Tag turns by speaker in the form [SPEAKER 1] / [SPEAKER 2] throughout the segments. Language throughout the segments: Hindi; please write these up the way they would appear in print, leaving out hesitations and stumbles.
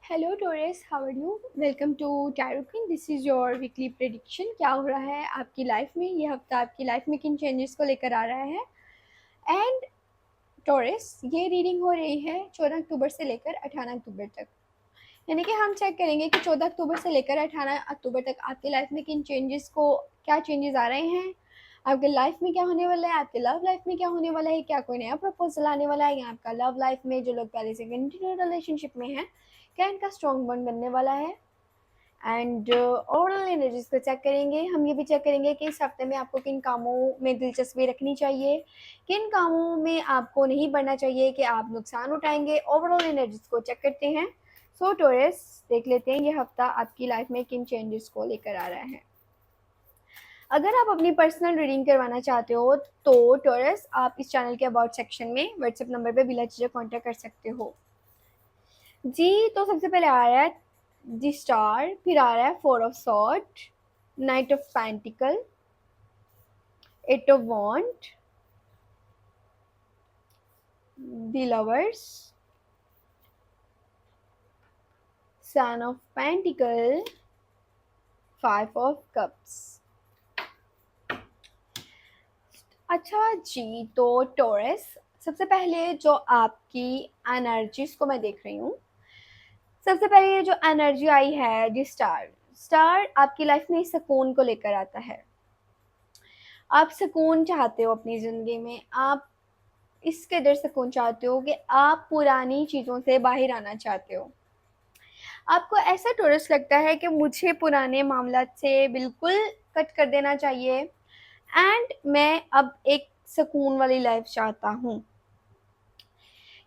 [SPEAKER 1] Hello Taurus, how are you? Welcome to tarot queen. This is your weekly prediction. क्या हो रहा है आपकी लाइफ में? ये हफ्ता आपकी लाइफ में किन चेंजेस को लेकर आ रहा है? एंड टोरेस, ये रीडिंग हो रही है 14 अक्टूबर से लेकर 18 अक्टूबर तक। यानी कि हम चेक करेंगे कि 14 अक्टूबर से लेकर 18 अक्टूबर तक आपकी लाइफ में किन चेंजेस को क्या चेंजेस आ रहे हैं, आपके लाइफ में क्या होने वाला है, आपके लव लाइफ में क्या होने वाला है, क्या कोई नया प्रपोजल आने वाला है, या आपका लव लाइफ में जो लोग पहले से कंटिन्यू रिलेशनशिप में हैं क्या इनका स्ट्रॉन्ग बॉन्ड बनने वाला है। एंड ओवरऑल एनर्जीज को चेक करेंगे। हम ये भी चेक करेंगे कि इस हफ्ते में आपको किन कामों में दिलचस्पी रखनी चाहिए, किन कामों में आपको नहीं बढ़ना चाहिए कि आप नुकसान उठाएंगे। ओवरऑल एनर्जीज को चेक करते हैं। सो टोरस, देख लेते हैं ये हफ्ता आपकी लाइफ में किन चेंजेस को लेकर आ रहा है। अगर आप अपनी पर्सनल रीडिंग करवाना चाहते हो तो टोरस, आप इस चैनल के अबाउट सेक्शन में व्हाट्सएप नंबर पे बिला झिझक कॉन्टैक्ट कर सकते हो जी। तो सबसे पहले आ रहा है द स्टार, फिर आ रहा है four of sword, knight of pentacle, eight of wand, the lovers, sun of pentacle, five of cups. अच्छा जी, तो टोरस, सबसे पहले जो आपकी एनर्जीज को मैं देख रही हूँ, सबसे पहले ये जो एनर्जी आई है द स्टार, स्टार आपकी लाइफ में सुकून को लेकर आता है। आप सुकून चाहते हो अपनी ज़िंदगी में, आप इस कदर सुकून चाहते हो कि आप पुरानी चीज़ों से बाहर आना चाहते हो। आपको ऐसा टोरस लगता है कि मुझे पुराने मामलात से बिल्कुल कट कर देना चाहिए एंड मैं अब एक सुकून वाली लाइफ चाहता हूँ।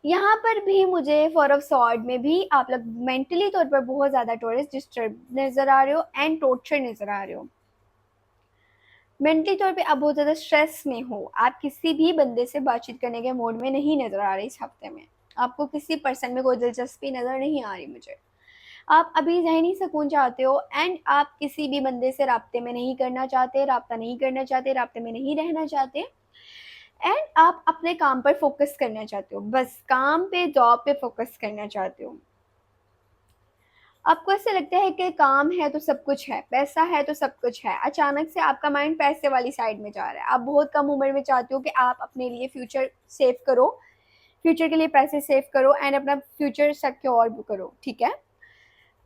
[SPEAKER 1] यहाँ पर भी मुझे फोर ऑफ सॉर्ड में भी आप लोग मेंटली तौर पर बहुत ज़्यादा टोरस डिस्टर्ब नज़र आ रहे हो एंड टॉर्चर नज़र आ रहे हो। मेंटली तौर पे आप बहुत ज़्यादा स्ट्रेस में हो। आप किसी भी बंदे से बातचीत करने के मूड में नहीं नज़र आ रहे इस हफ्ते में। आपको किसी पर्सन में कोई दिलचस्पी नज़र नहीं आ रही मुझे। आप अभी ज़हनी सुकून चाहते हो एंड आप किसी भी बंदे से राब्ते में नहीं करना चाहते, राब्ता नहीं करना चाहते, राब्ते में नहीं रहना चाहते एंड आप अपने काम पर फोकस करना चाहते हो। बस काम पे, जॉब पे फोकस करना चाहते हो। आपको ऐसा लगता है कि काम है तो सब कुछ है, पैसा है तो सब कुछ है। अचानक से आपका माइंड पैसे वाली साइड में जा रहा है। आप बहुत कम उम्र में चाहते हो कि आप अपने लिए फ्यूचर सेव करो, फ्यूचर के लिए पैसे सेव करो एंड अपना फ्यूचर सिक्योर भी करो, ठीक है।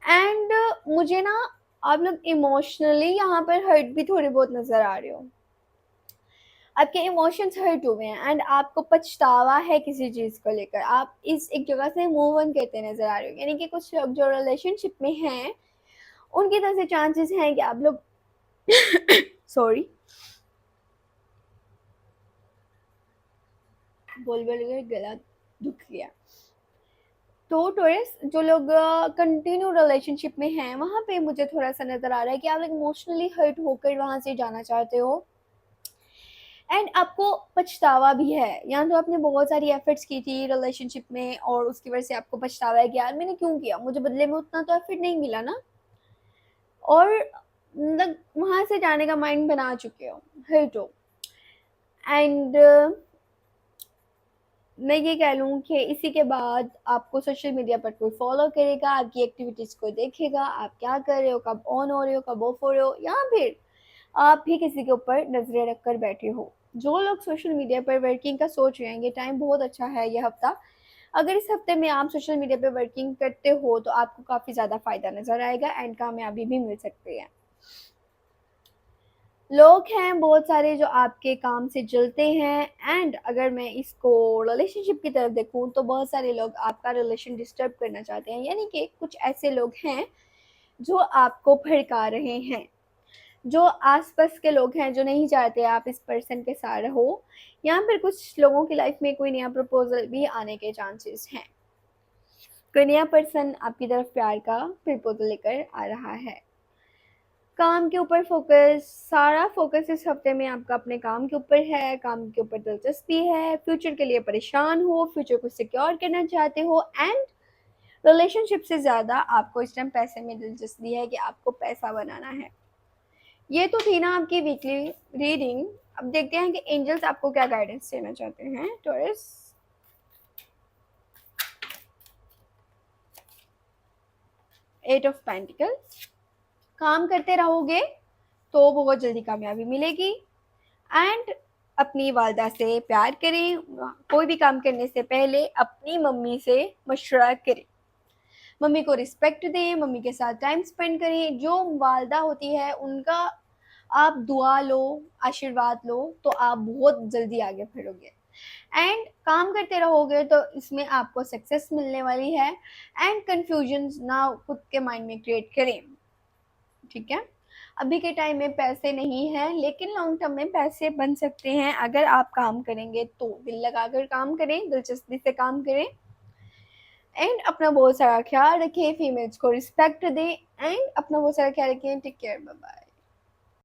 [SPEAKER 1] एंड मुझे ना आप लोग इमोशनली यहाँ पर हर्ट भी थोड़े बहुत नज़र आ रहे हो। आपके इमोशंस हर्ट हुए हैं एंड आपको पछतावा है किसी चीज़ को लेकर। आप इस एक जगह से मूव ऑन करते नज़र आ रहे हो। यानी कि कुछ लोग जो रिलेशनशिप में हैं उनकी तरफ से चांसेस हैं कि आप लोग सॉरी, बोल बोल कर गला दुख गया। तो टोरस, जो लोग कंटिन्यू रिलेशनशिप में हैं वहाँ पे मुझे थोड़ा सा नज़र आ रहा है कि आप लोग इमोशनली हर्ट होकर वहाँ से जाना चाहते हो एंड आपको पछतावा भी है। या तो आपने बहुत सारी एफर्ट्स की थी रिलेशनशिप में और उसकी वजह से आपको पछतावा है कि यार मैंने क्यों किया, मुझे बदले में उतना तो एफर्ट नहीं मिला ना। और मतलब वहाँ से जाने का माइंड बना चुके हो, हर्ट हो। एंड मैं ये कह लूँ कि इसी के बाद आपको सोशल मीडिया पर कोई फॉलो करेगा, आपकी एक्टिविटीज़ को देखेगा, आप क्या कर रहे हो, कब ऑन हो रहे हो, कब ऑफ हो रहे हो, या फिर आप भी किसी के ऊपर नजरें रख कर बैठे हो। जो लोग सोशल मीडिया पर वर्किंग का सोच रहे हैं, ये टाइम बहुत अच्छा है ये हफ्ता। अगर इस हफ्ते में आप सोशल मीडिया पर वर्किंग करते हो तो आपको काफ़ी ज़्यादा फ़ायदा नज़र आएगा एंड कामयाबी भी मिल सकती है। लोग हैं बहुत सारे जो आपके काम से जलते हैं एंड अगर मैं इसको रिलेशनशिप की तरफ देखूं तो बहुत सारे लोग आपका रिलेशन डिस्टर्ब करना चाहते हैं। यानी कि कुछ ऐसे लोग हैं जो आपको भड़का रहे हैं, जो आसपास के लोग हैं जो नहीं चाहते आप इस पर्सन के साथ रहो। या फिर कुछ लोगों की लाइफ में कोई नया प्रपोजल भी आने के चांसेस हैं। कोई नया पर्सन आपकी तरफ प्यार का प्रपोजल लेकर आ रहा है। काम के ऊपर फोकस, सारा फोकस इस हफ्ते में आपका अपने काम के ऊपर है। काम के ऊपर दिलचस्पी है, फ्यूचर के लिए परेशान हो, फ्यूचर को सिक्योर करना चाहते हो एंड रिलेशनशिप से ज़्यादा आपको इस टाइम पैसे में दिलचस्पी है कि आपको पैसा बनाना है। ये तो थी ना आपकी वीकली रीडिंग। अब देखते हैं कि एंजल्स आपको क्या गाइडेंस देना चाहते हैं टॉरस। एट ऑफ पेंटिकल, काम करते रहोगे तो बहुत जल्दी कामयाबी मिलेगी। एंड अपनी वालदा से प्यार करें, कोई भी काम करने से पहले अपनी मम्मी से मशवरा करें, मम्मी को रिस्पेक्ट दें, मम्मी के साथ टाइम स्पेंड करें। जो वालदा होती है उनका आप दुआ लो, आशीर्वाद लो, तो आप बहुत जल्दी आगे बढ़ोगे। एंड काम करते रहोगे तो इसमें आपको सक्सेस मिलने वाली है। एंड कंफ्यूजन ना खुद के माइंड में क्रिएट करें, ठीक है। अभी के टाइम में पैसे नहीं है, लेकिन लॉन्ग टर्म में पैसे बन सकते हैं अगर आप काम करेंगे तो। दिल लगाकर काम करें, दिलचस्पी से काम करें, एंड अपना बहुत सारा ख्याल रखें, फीमेल्स को रिस्पेक्ट दें, एंड अपना बहुत सारा ख्याल रखें। Take care, bye bye.